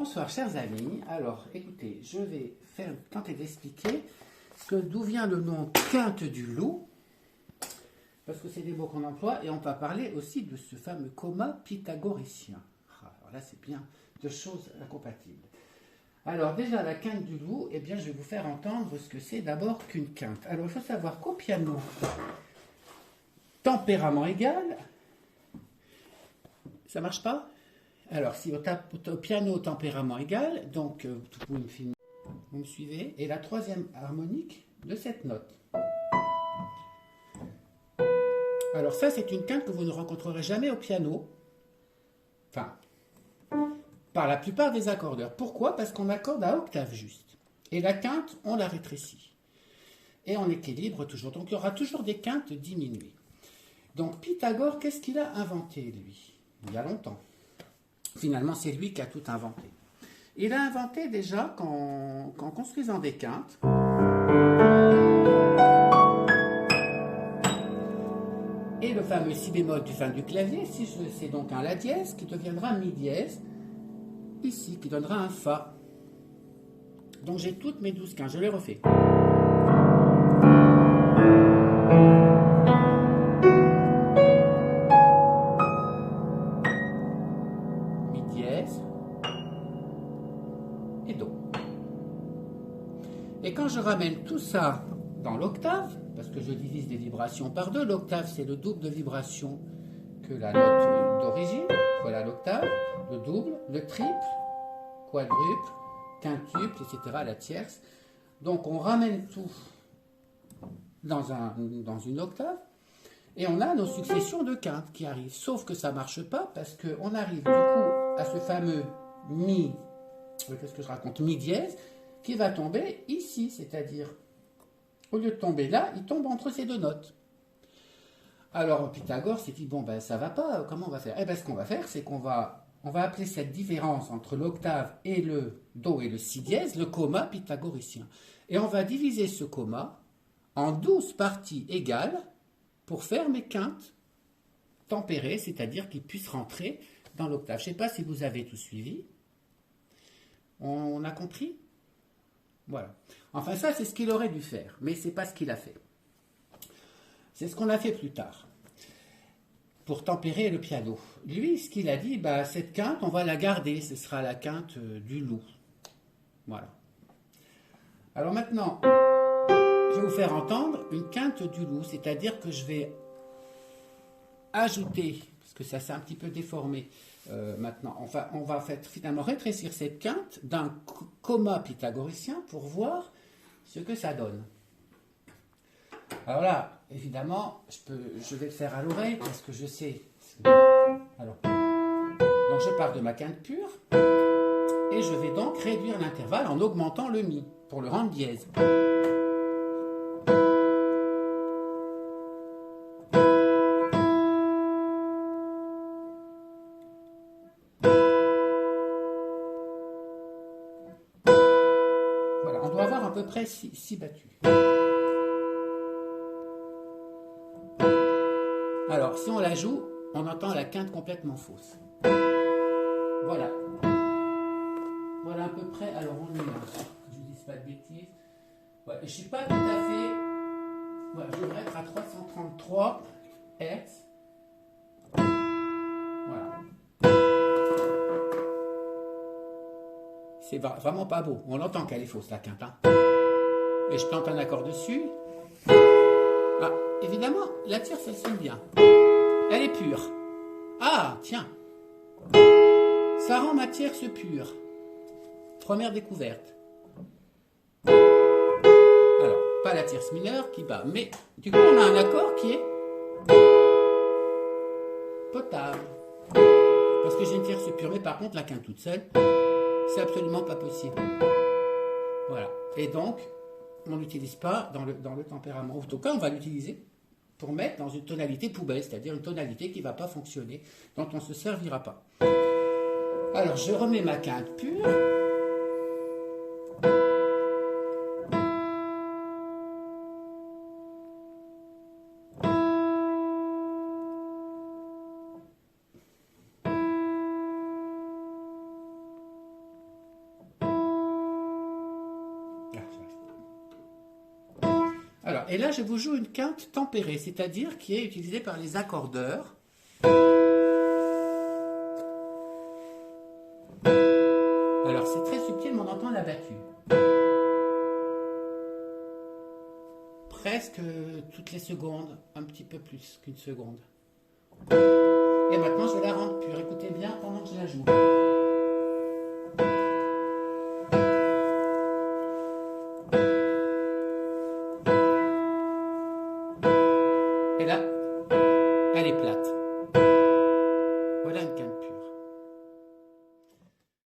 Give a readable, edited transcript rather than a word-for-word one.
bonsoir chers amis. Alors écoutez, je vais tenter d'expliquer d'où vient le nom quinte du loup, parce que c'est des mots qu'on emploie, et on va parler aussi de ce fameux comma pythagoricien. Alors là c'est bien deux choses incompatibles. Alors déjà la quinte du loup, eh bien je vais vous faire entendre ce que c'est d'abord qu'une quinte. Alors il faut savoir qu'au piano, tempérament égal, ça marche pas? Alors, si au piano tempérament égal, donc vous me suivez, et la troisième harmonique de cette note. Alors ça, c'est une quinte que vous ne rencontrerez jamais au piano, enfin, par la plupart des accordeurs. Pourquoi? Parce qu'on accorde à octave juste. Et la quinte, on la rétrécit. Et on équilibre toujours. Donc il y aura toujours des quintes diminuées. Donc Pythagore, qu'est-ce qu'il a inventé, lui? Il y a longtemps. Finalement, c'est lui qui a tout inventé. Il a inventé déjà qu'en construisant des quintes, et le fameux si bémol du fin du clavier, c'est donc un la dièse qui deviendra mi dièse, ici, qui donnera un fa. Donc j'ai toutes mes 12 quintes, je les refais. Et do. Et quand je ramène tout ça dans l'octave, parce que je divise des vibrations par deux, l'octave c'est le double de vibration que la note d'origine, voilà l'octave, le double, le triple, quadruple, quintuple, etc., la tierce. Donc on ramène tout dans une octave, et on a nos successions de quintes qui arrivent. Sauf que ça ne marche pas, parce qu'on arrive du coup à ce fameux mi, qu'est-ce que je raconte, mi dièse, qui va tomber ici, c'est-à-dire, au lieu de tomber là, il tombe entre ces deux notes. Alors Pythagore s'est dit, bon ben ça va pas, comment on va faire? Eh ben ce qu'on va faire, c'est qu'on va appeler cette différence entre l'octave et le do et le si dièse, le comma pythagoricien. Et on va diviser ce comma en 12 parties égales pour faire mes quintes tempérées, c'est-à-dire qu'ils puissent rentrer dans l'octave. Je ne sais pas si vous avez tout suivi. On a compris? Voilà. Enfin, ça, c'est ce qu'il aurait dû faire, mais ce n'est pas ce qu'il a fait. C'est ce qu'on a fait plus tard, pour tempérer le piano. Lui, ce qu'il a dit, bah, cette quinte, on va la garder, ce sera la quinte du loup. Voilà. Alors maintenant, je vais vous faire entendre une quinte du loup, c'est-à-dire que je vais ajouter, parce que ça s'est un petit peu déformé, maintenant, on va finalement rétrécir cette quinte d'un comma pythagoricien pour voir ce que ça donne. Alors là, évidemment, je vais le faire à l'oreille parce que je sais. Alors, donc je pars de ma quinte pure et je vais donc réduire l'intervalle en augmentant le mi pour le rendre dièse. Voilà, on doit avoir à peu près 6 battues. Alors, si on la joue, on entend la quinte complètement fausse. Voilà. Voilà à peu près. Alors, on est là. Que je ne dise pas de bêtises. Ouais, je ne suis pas tout à fait. Voilà, je devrais être à 333 Hz. Voilà. C'est vraiment pas beau. On entend qu'elle est fausse, la quinte. Hein. Et je plante un accord dessus. Ah, évidemment, la tierce, elle sonne bien. Elle est pure. Ah, tiens. Ça rend ma tierce pure. Première découverte. Alors, pas la tierce mineure qui bat, mais du coup, on a un accord qui est potable. Parce que j'ai une tierce pure, mais par contre, la quinte toute seule, c'est absolument pas possible. Voilà. Et donc, on n'utilise pas dans le tempérament. En tout cas, on va l'utiliser pour mettre dans une tonalité poubelle, c'est-à-dire une tonalité qui ne va pas fonctionner, dont on ne se servira pas. Alors, je remets ma quinte pure. Alors, et là, je vous joue une quinte tempérée, c'est-à-dire qui est utilisée par les accordeurs. Alors, c'est très subtil, mais on entend la battue. Presque toutes les secondes, un petit peu plus qu'une seconde. Et maintenant, je vais la rendre pure. Écoutez bien pendant que je la joue. Et là, elle est plate.